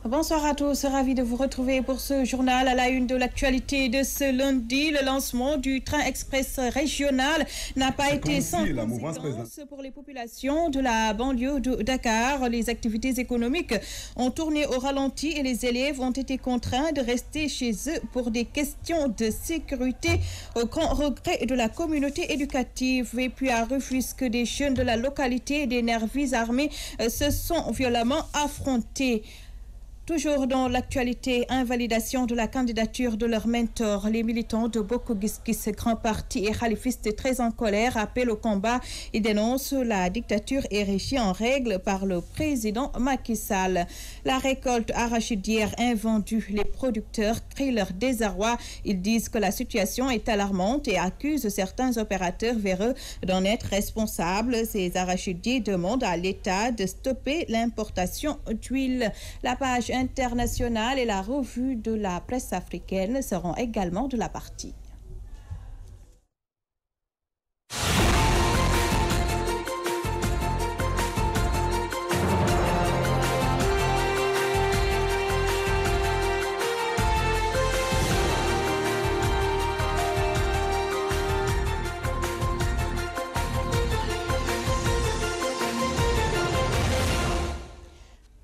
Bonsoir à tous, ravi de vous retrouver pour ce journal à la une de l'actualité de ce lundi. Le lancement du train express régional n'a pas été sans conséquence pour les populations de la banlieue de Dakar. Les activités économiques ont tourné au ralenti et les élèves ont été contraints de rester chez eux pour des questions de sécurité, au grand regret de la communauté éducative. Et puis à Rufisque, des jeunes de la localité et des nervis armés se sont violemment affrontés. Toujours dans l'actualité, invalidation de la candidature de leur mentor. Les militants de Bokk Gis Gis, grand parti et khalifistes très en colère, appellent au combat et dénoncent la dictature érigée en règle par le président Macky Sall. La récolte arachidière invendue, les producteurs crient leur désarroi. Ils disent que la situation est alarmante et accusent certains opérateurs véreux d'en être responsables. Ces arachidiers demandent à l'État de stopper l'importation d'huile. La page internationale et la revue de la presse africaine seront également de la partie.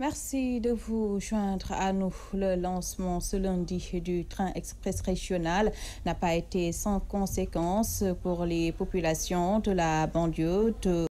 Merci de vous joindre à nous. Le lancement ce lundi du train express régional n'a pas été sans conséquence pour les populations de la banlieue de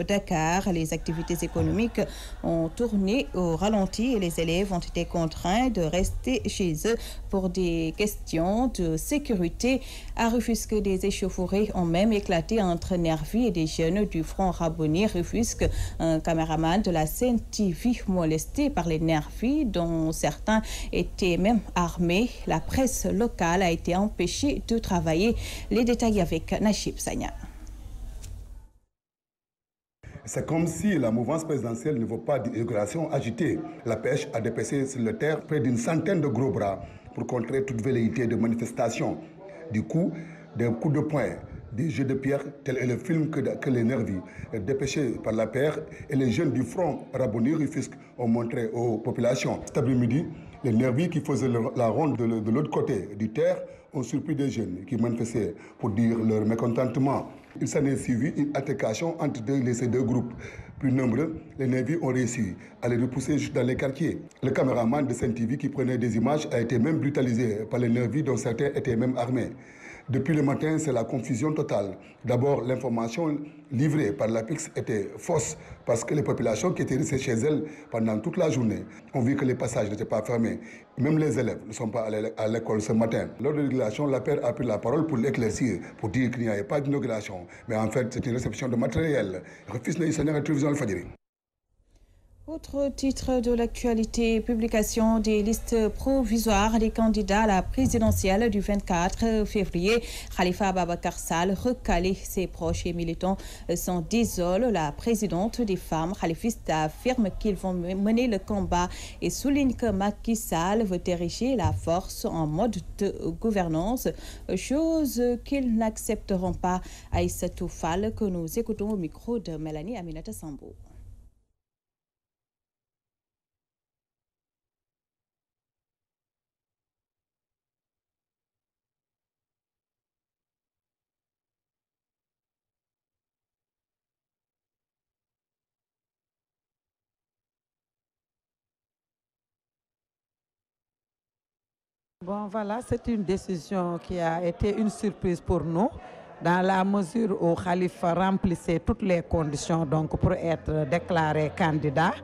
Dakar. Les activités économiques ont tourné au ralenti et les élèves ont été contraints de rester chez eux pour des questions de sécurité. À Rufisque, des échauffourées ont même éclaté entre nervis et des jeunes du Front Raboni. Rufisque, un caméraman de la Sen TV molesté par les nervis, dont certains étaient même armés. La presse locale a été empêchée de travailler. Les détails avec Nachib Sanya. C'est comme si la mouvance présidentielle ne veut pas d'inauguration agitée. La pêche a dépassé sur le terre près d'une centaine de gros bras pour contrer toute velléité de manifestation. Du coup, des coups de poing, des jeux de pierre, tel est le film que les nervis, dépêchés par la paire, et les jeunes du Front Raboni Rufisque ont montré aux populations. Cet après-midi, les nervis qui faisaient la ronde de l'autre côté du terre ont surpris des jeunes qui manifestaient pour dire leur mécontentement. Il s'en est suivi une altercation entre ces deux groupes. Plus nombreux, les nervis ont réussi à les repousser juste dans les quartiers. Le caméraman de Sen TV qui prenait des images a été même brutalisé par les nervis dont certains étaient même armés. Depuis le matin, c'est la confusion totale. D'abord, l'information livrée par l'APIX était fausse parce que les populations qui étaient restées chez elles pendant toute la journée ont vu que les passages n'étaient pas fermés. Même les élèves ne sont pas allés à l'école ce matin. Lors de l'inauguration, la paire a pris la parole pour l'éclaircir, pour dire qu'il n'y avait pas d'inauguration. Mais en fait, c'est une réception de matériel. Refus Naïsania, la télévision Al-Fadjiri. Autre titre de l'actualité, publication des listes provisoires des candidats à la présidentielle du 24 février. Khalifa Ababakar Sall, recalé, ses proches et militants s'en désolent. La présidente des femmes khalifistes affirme qu'ils vont mener le combat et souligne que Macky Sall veut ériger la force en mode de gouvernance, chose qu'ils n'accepteront pas. Aïssatou Fall, que nous écoutons au micro de Mélanie Aminata Sambo. Bon, voilà, c'est une décision qui a été une surprise pour nous, dans la mesure où Khalifa remplissait toutes les conditions donc, pour être déclaré candidat.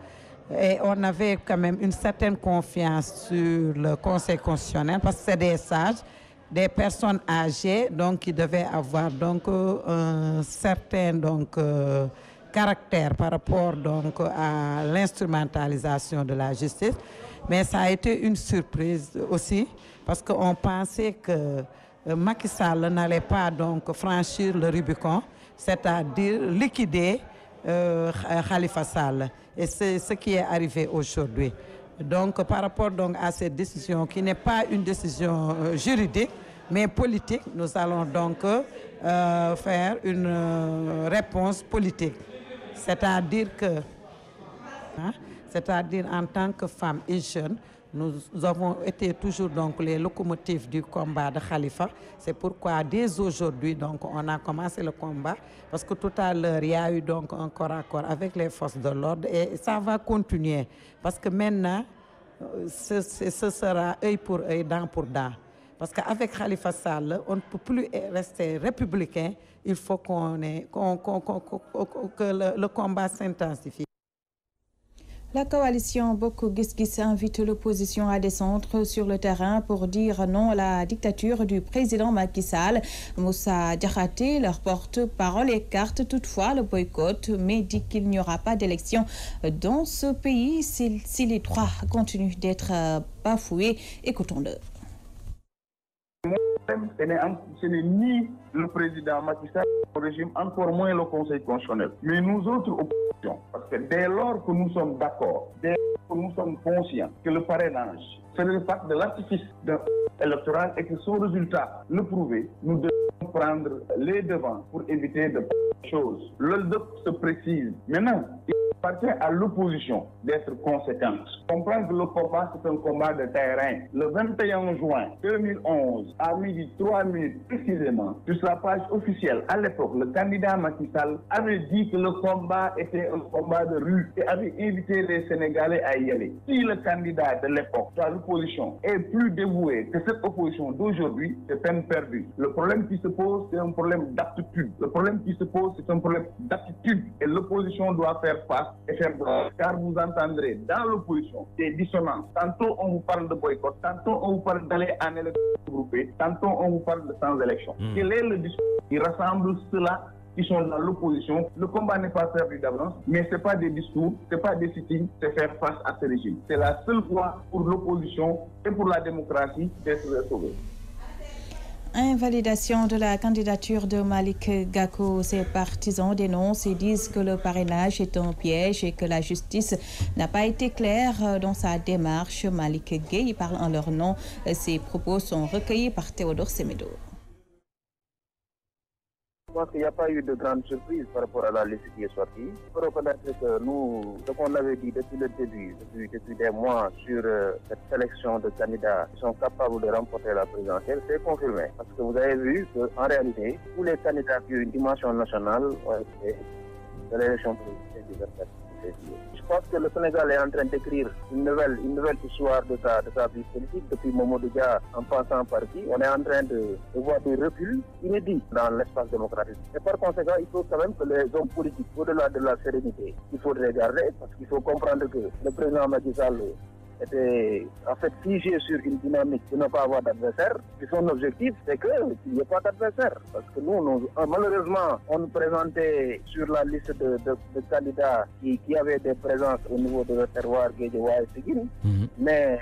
Et on avait quand même une certaine confiance sur le Conseil constitutionnel, parce que c'est des sages, des personnes âgées, donc qui devaient avoir donc, un certain caractère par rapport donc, à l'instrumentalisation de la justice. Mais ça a été une surprise aussi, parce qu'on pensait que Macky Sall n'allait pas donc franchir le Rubicon, c'est-à-dire liquider Khalifa Sall. Et c'est ce qui est arrivé aujourd'hui. Donc par rapport donc, à cette décision, qui n'est pas une décision juridique, mais politique, nous allons donc faire une réponse politique. C'est-à-dire que... c'est-à-dire en tant que femmes et jeunes, nous avons été toujours donc les locomotives du combat de Khalifa. C'est pourquoi dès aujourd'hui donc on a commencé le combat parce que tout à l'heure il y a eu donc un corps à corps avec les forces de l'ordre et ça va continuer parce que maintenant ce sera œil pour œil, dent pour dent. Parce qu'avec Khalifa Sall, on ne peut plus rester républicain. Il faut que le combat s'intensifie. La coalition Bokk Gis Gis invite l'opposition à descendre sur le terrain pour dire non à la dictature du président Macky Sall. Moussa Diakhaté, leur porte-parole, écarte toutefois le boycott, mais dit qu'il n'y aura pas d'élection dans ce pays si les droits continuent d'être bafoués. Écoutons-le. Ce n'est ni le président Macky Sall, le régime, encore moins le Conseil constitutionnel. Mais nous autres oppositions, parce que dès lors que nous sommes d'accord, dès lors que nous sommes conscients que le parrainage fait le fait de l'artifice électoral et que son résultat le prouvait, nous devons prendre les devants pour éviter de choses. Le DEP se précise. Maintenant, il appartient à l'opposition d'être conséquente. Comprendre que le combat, c'est un combat de terrain. Le 21 juin 2011, à midi 3 minutes précisément, sur la page officielle, à l'époque, le candidat Macky Sall avait dit que le combat était un combat de rue et avait invité les Sénégalais à y aller. Si le candidat de l'époque, de l'opposition, est plus dévoué que cette opposition d'aujourd'hui, c'est peine perdue. Le problème qui se pose, c'est un problème d'aptitude. Le problème qui se pose, c'est un problème d'attitude. Et l'opposition doit faire face et faire droit. Car vous entendrez dans l'opposition des dissonances. Tantôt on vous parle de boycott, tantôt on vous parle d'aller en élection groupée, tantôt on vous parle de sans élection. Quel est le discours qui rassemble cela qui sont dans l'opposition? Le combat n'est pas perdu d'avance, mais ce n'est pas des discours, ce n'est pas des sit-ins, c'est faire face à ce régime. C'est la seule voie pour l'opposition et pour la démocratie d'être sauvée. Invalidation de la candidature de Malick Gakou. Ses partisans dénoncent et disent que le parrainage est un piège et que la justice n'a pas été claire dans sa démarche. Malick Gueye parle en leur nom. Ses propos sont recueillis par Théodore Semedo. Je pense qu'il n'y a pas eu de grande surprise par rapport à la liste qui est sortie. Il faut reconnaître que nous, ce qu'on avait dit depuis le début, depuis des mois sur cette sélection de candidats qui sont capables de remporter la présidentielle, c'est confirmé. Parce que vous avez vu qu'en réalité, tous les candidats qui ont une dimension nationale ont été de l'élection présidentielle du 24 février. Je pense que le Sénégal est en train d'écrire une nouvelle histoire de sa vie politique depuis Mamadou Dia en passant par qui. On est en train de voir des reculs inédits dans l'espace démocratique. Et par conséquent, il faut quand même que les hommes politiques, au-delà de la sérénité, il faut regarder parce qu'il faut comprendre que le président Macky Sall était en fait figé sur une dynamique de ne pas avoir d'adversaire. Et son objectif, c'est qu'il n'y ait pas d'adversaire. Parce que nous, malheureusement, on nous présentait sur la liste de candidats qui avaient des présences au niveau de leur terroir Guédiawaye et Seguin. Mais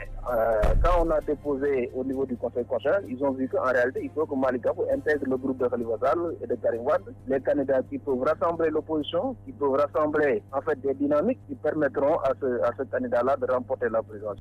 quand on a déposé au niveau du Conseil constitutionnel, ils ont vu qu'en réalité, il faut que Malick Gakou intègre le groupe de Khalifa Sall et de Karim Wade, les candidats qui peuvent rassembler l'opposition, qui peuvent rassembler en fait des dynamiques qui permettront à ce candidat-là de remporter la présidence.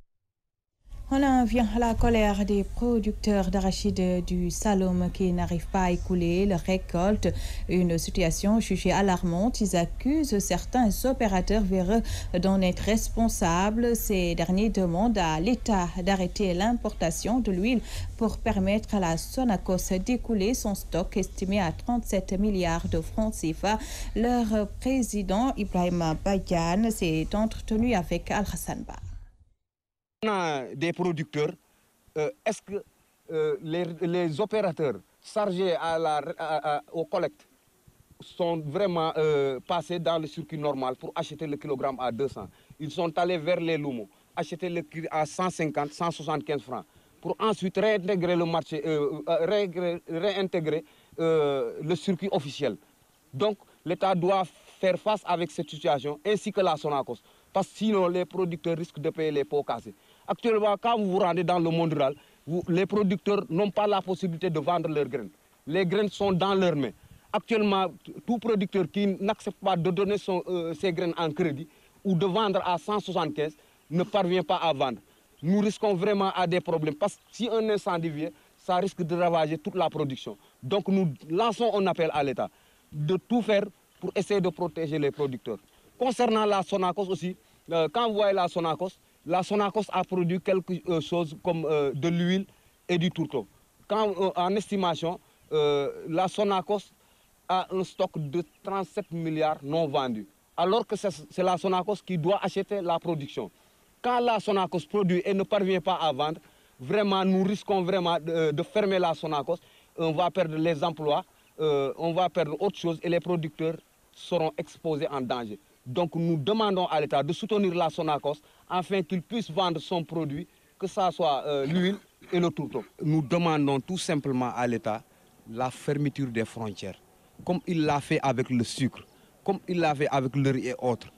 On en vient à la colère des producteurs d'arachide du Saloum qui n'arrivent pas à écouler leur récolte. Une situation jugée alarmante. Ils accusent certains opérateurs véreux d'en être responsables. Ces derniers demandent à l'État d'arrêter l'importation de l'huile pour permettre à la Sonacos d'écouler son stock estimé à 37 milliards de francs CFA. Leur président Ibrahima Badiane s'est entretenu avec Al-Hassan Ba. On a des producteurs, est-ce que les opérateurs chargés aux collectes sont vraiment passés dans le circuit normal pour acheter le kilogramme à 200? Ils sont allés vers les Lumo, acheter le kilo à 150, 175 francs, pour ensuite réintégrer le marché, réintégrer le circuit officiel. Donc l'État doit faire face avec cette situation, ainsi que la Sonacos, parce que sinon les producteurs risquent de payer les pots cassés. Actuellement, quand vous vous rendez dans le monde rural, les producteurs n'ont pas la possibilité de vendre leurs graines. Les graines sont dans leurs mains. Actuellement, tout producteur qui n'accepte pas de donner ses graines en crédit ou de vendre à 175 ne parvient pas à vendre. Nous risquons vraiment à des problèmes parce que si un incendie vient, ça risque de ravager toute la production. Donc nous lançons un appel à l'État. de tout faire pour essayer de protéger les producteurs. Concernant la Sonacos aussi, Quand vous voyez la Sonacos a produit quelque chose comme de l'huile et du tourteau. En estimation, la Sonacos a un stock de 37 milliards non vendus, alors que c'est la Sonacos qui doit acheter la production. Quand la Sonacos produit et ne parvient pas à vendre, vraiment, nous risquons vraiment de fermer la Sonacos. On va perdre les emplois, on va perdre autre chose et les producteurs seront exposés en danger. Donc nous demandons à l'État de soutenir la Sonacos afin qu'il puisse vendre son produit, que ce soit l'huile et le tourteau. Nous demandons tout simplement à l'État la fermeture des frontières, comme il l'a fait avec le sucre, comme il l'a fait avec le riz et autres.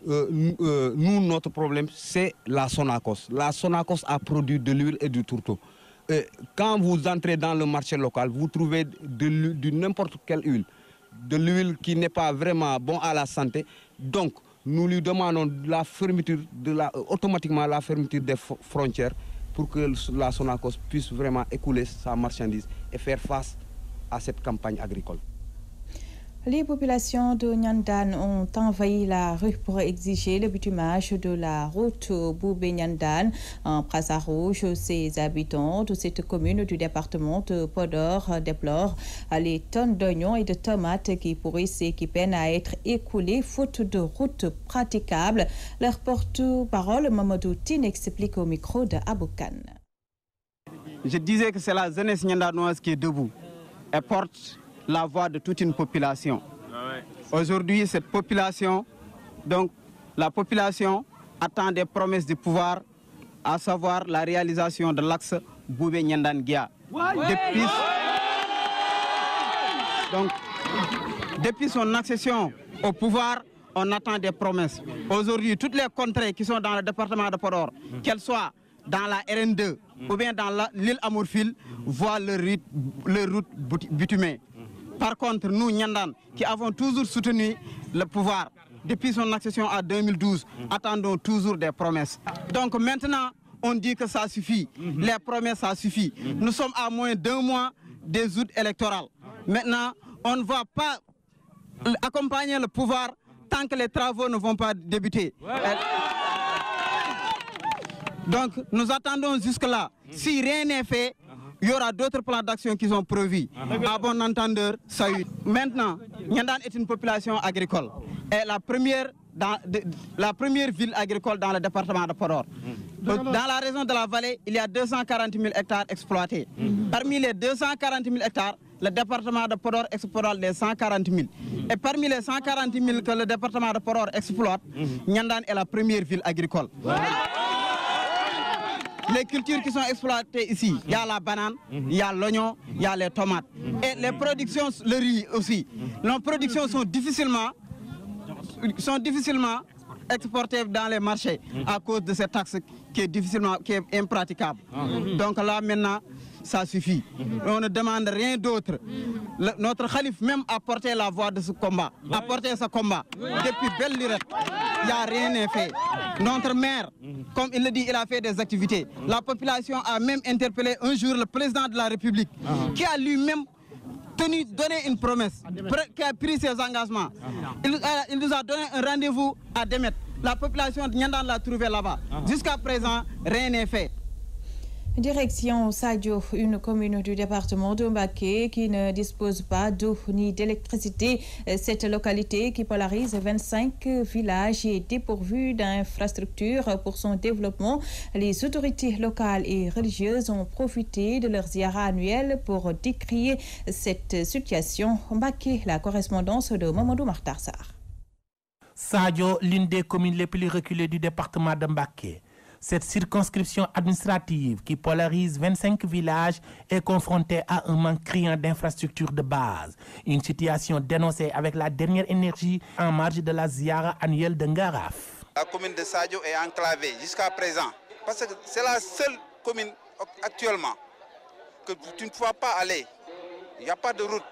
Nous, notre problème, c'est la Sonacos. La Sonacos a produit de l'huile et du tourteau. Quand vous entrez dans le marché local, vous trouvez de n'importe quelle huile. De l'huile qui n'est pas vraiment bon à la santé. Donc, nous lui demandons la fermeture automatiquement la fermeture des frontières pour que la Sonacos puisse vraiment écouler sa marchandise et faire face à cette campagne agricole. Les populations de Nyandan ont envahi la rue pour exiger le bitumage de la route Boubé-Nyandan en Brassard Rouge. Ces habitants de cette commune du département de Podor déplorent les tonnes d'oignons et de tomates qui pourrissent et qui peinent à être écoulées faute de route praticable. Leur porte-parole, Mamadou Tine, explique au micro de Aboukan. Je disais que c'est la jeunesse nyandanoise qui est debout et porte la voix de toute une population. Aujourd'hui, cette population, donc la population attend des promesses du pouvoir, à savoir la réalisation de l'axe Boubé-Nyandan-Guia. Depuis son accession au pouvoir, on attend des promesses. Aujourd'hui, toutes les contrées qui sont dans le département de Podor, qu'elles soient dans la RN2 ou bien dans l'île Amourfil, voient leur route bitumée. Par contre, nous, Nyandan, qui avons toujours soutenu le pouvoir depuis son accession en 2012, attendons toujours des promesses. Donc maintenant, on dit que ça suffit. Les promesses, ça suffit. Nous sommes à moins d'1 mois des aoûts électorales. Maintenant, on ne va pas accompagner le pouvoir tant que les travaux ne vont pas débuter. Donc, nous attendons jusque-là. Si rien n'est fait, il y aura d'autres plans d'action qui sont prévus. À bon entendeur, salut. Maintenant, Nyandan est une population agricole. Et la première ville agricole dans le département de Podor. Dans la région de la vallée, il y a 240 000 hectares exploités. Parmi les 240 000 hectares, le département de Podor exploite les 140 000. Et parmi les 140 000 que le département de Podor exploite, Nyandan est la première ville agricole. Les cultures qui sont exploitées ici, il y a la banane, il y a l'oignon, il y a les tomates. Et les productions, le riz aussi. Nos productions sont difficilement exportées dans les marchés à cause de cette taxe qui est impraticable. Donc là maintenant, ça suffit. On ne demande rien d'autre. Notre calife même a porté la voix de ce combat, a porté ce combat depuis belle lurette. Il n'y a rien fait. Notre maire, comme il le dit, il a fait des activités. La population a même interpellé un jour le président de la République, qui a lui-même donné une promesse, qui a pris ses engagements. Il nous a donné un rendez-vous à Demet. La population de Nyandan l'a trouvé là-bas. Jusqu'à présent, rien n'est fait. Direction Sadio, une commune du département de Mbaké qui ne dispose pas d'eau ni d'électricité. Cette localité qui polarise 25 villages est dépourvue d'infrastructures pour son développement. Les autorités locales et religieuses ont profité de leur ziara annuelle pour décrier cette situation. Mbaké, la correspondance de Mamadou Martarsar. Sadio, l'une des communes les plus reculées du département de Mbaké. Cette circonscription administrative qui polarise 25 villages est confrontée à un manque criant d'infrastructures de base. Une situation dénoncée avec la dernière énergie en marge de la ziara annuelle de Ngaraf. La commune de Sadio est enclavée jusqu'à présent parce que c'est la seule commune actuellement que tu ne peux pas aller. Il n'y a pas de route.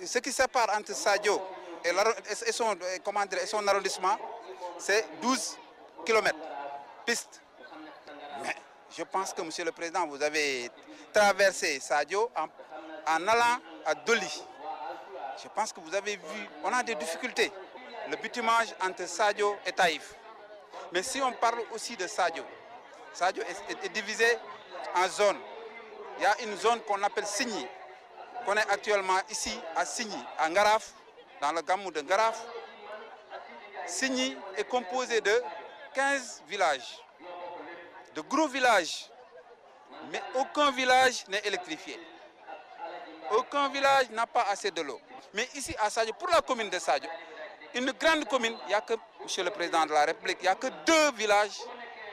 Ce qui sépare entre Sadio et son arrondissement, c'est 12 km piste. Mais je pense que, Monsieur le Président, vous avez traversé Sadio en allant à Doli. Je pense que vous avez vu, on a des difficultés. le bitumage entre Sadio et Taïf. Mais si on parle aussi de Sadio, Sadio est divisé en zones. Il y a une zone qu'on appelle Signy, qu'on est actuellement ici à Signy, à Ngaraf, dans le gamou de Ngaraf. Signy est composé de 15 villages, de gros villages, mais aucun village n'est électrifié. Aucun village n'a pas assez de l'eau. Mais ici à Sadio, pour la commune de Sadio, une grande commune, il n'y a que, Monsieur le Président de la République, il n'y a que 2 villages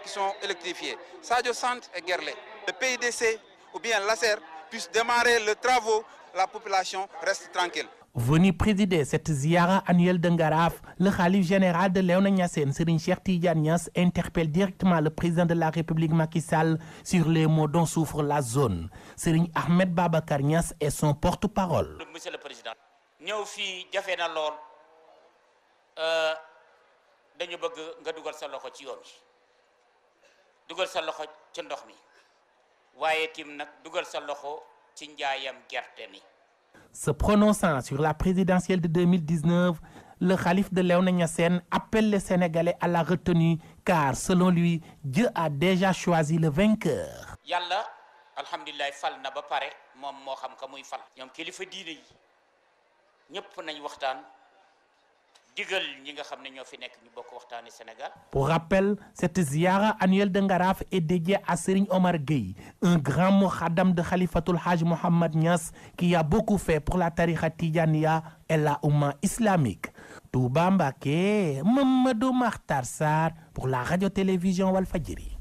qui sont électrifiés. Sadio Centre et Guerlé. Le PIDC ou bien l'ASER puisse démarrer les travaux, la population reste tranquille. Venu présider cette ziara annuelle de Ngaraf, le khalife général de Léona Niassène, Serigne Cheikh Tidiane Niass, interpelle directement le président de la République Macky Sall sur les maux dont souffre la zone. Serigne Ahmed Babacar Niass est son porte-parole. Monsieur le Président, ñëw fii jafe na lool dañu bëgg nga dugal sa loxo ci yoon bi dugal sa loxo ci ndox mi waaye tim nag dugal sa loxo ci njaayam gerte mi. Se prononçant sur la présidentielle de 2019, le khalife de Léona Niassène appelle les Sénégalais à la retenue car, selon lui, Dieu a déjà choisi le vainqueur. Yàlla alhamdulilah fal na ba pare moom moo xam ka muy fal. ñoom kilifa diine yi ñëpp nañ waxtaan digal ñi nga xam ne ñoo fi nekk ñu bokk waxtaani Sénégal. Pour rappel, cette ziara annuelle de Ngaraf est dédiée à Serigne Omar Gueye, un grand moukhadam de Khalifatul Haj Mohamed Niass qui a beaucoup fait pour la tariqa Tidjaniya et la Oumma islamique. Touba Mbacké, Mamadou Makhtar Sarr pour la radio-télévision Walfadjri.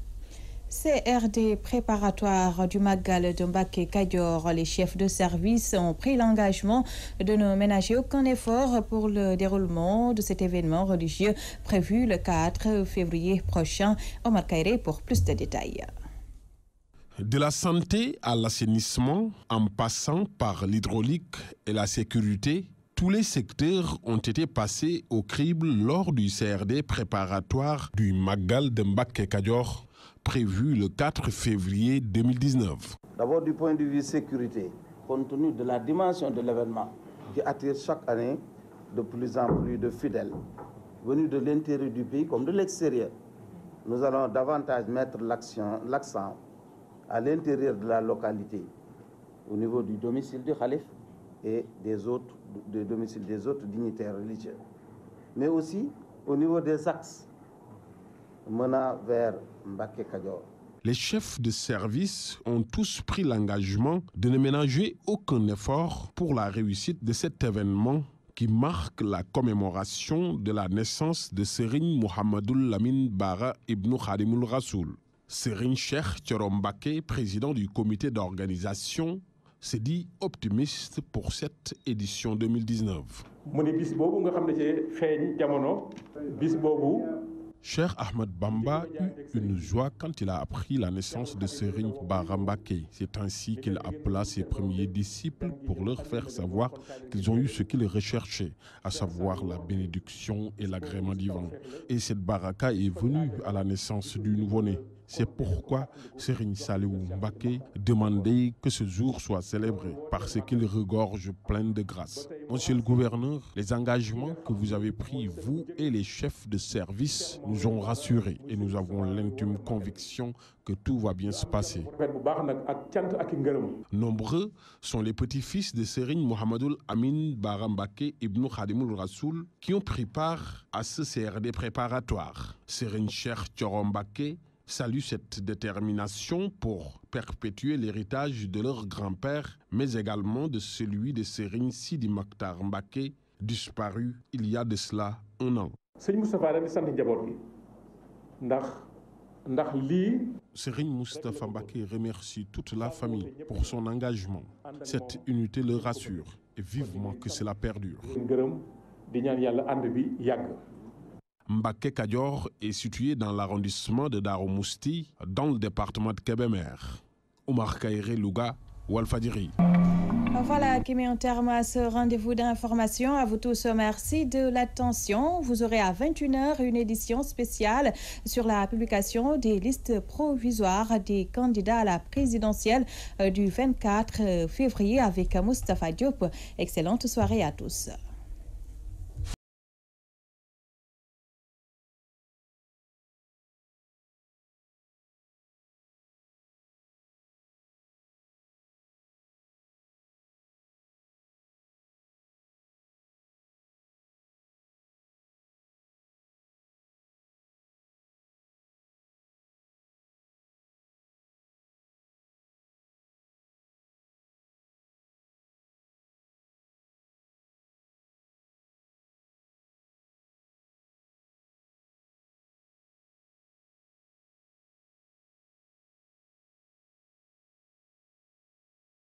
CRD préparatoire du Magal de Mbacké Kadior, les chefs de service ont pris l'engagement de ne ménager aucun effort pour le déroulement de cet événement religieux prévu le 4 février prochain. Omar Kairé pour plus de détails. De la santé à l'assainissement, en passant par l'hydraulique et la sécurité, tous les secteurs ont été passés au crible lors du CRD préparatoire du Magal de Mbacké Kadior, prévu le 4 février 2019. D'abord du point de vue sécurité, compte tenu de la dimension de l'événement qui attire chaque année de plus en plus de fidèles venus de l'intérieur du pays comme de l'extérieur, nous allons davantage mettre l'accent à l'intérieur de la localité, au niveau du domicile du khalife et des autres dignitaires religieux, mais aussi au niveau des axes menant vers Mbacké Kadior. Les chefs de service ont tous pris l'engagement de ne ménager aucun effort pour la réussite de cet événement qui marque la commémoration de la naissance de Serigne Mouhamadoul Lamine Bara Ibn Khadimoul Rassoul. Serigne Cheikh Thioro Mbacké, président du comité d'organisation, s'est dit optimiste pour cette édition 2019. Cheikh Ahmed Bamba eut une joie quand il a appris la naissance de Serigne Bara Mbacké. C'est ainsi qu'il appela ses premiers disciples pour leur faire savoir qu'ils ont eu ce qu'ils recherchaient, à savoir la bénédiction et l'agrément divin. Et cette baraka est venue à la naissance du nouveau-né. C'est pourquoi Serigne Saliou Mbacké demandait que ce jour soit célébré, parce qu'il regorge plein de grâce. Monsieur le gouverneur, les engagements que vous avez pris, vous et les chefs de service, nous ont rassurés et nous avons l'intime conviction que tout va bien se passer. Nombreux sont les petits-fils de Serigne Mouhamadoul Amin Bara Mbacké Ibn Khadimoul Rassoul qui ont pris part à ce CRD préparatoire. Serigne Cheikh Thioro Mbacké salue cette détermination pour perpétuer l'héritage de leur grand-père, mais également de celui de Serigne Sidi Mokhtar Mbacké, disparu il y a de cela 1 an. Serigne Moustapha Mbacké remercie toute la famille pour son engagement. Cette unité le rassure et vivement que cela perdure. Mbacké Kadior est situé dans l'arrondissement de Darou Mousti, dans le département de Kébémer. Omar Kairé, Louga, Walfadjri. Voilà qui met un terme à ce rendez-vous d'information. À vous tous, merci de l'attention. Vous aurez à 21h une édition spéciale sur la publication des listes provisoires des candidats à la présidentielle du 24 février avec Moustapha Diop. Excellente soirée à tous.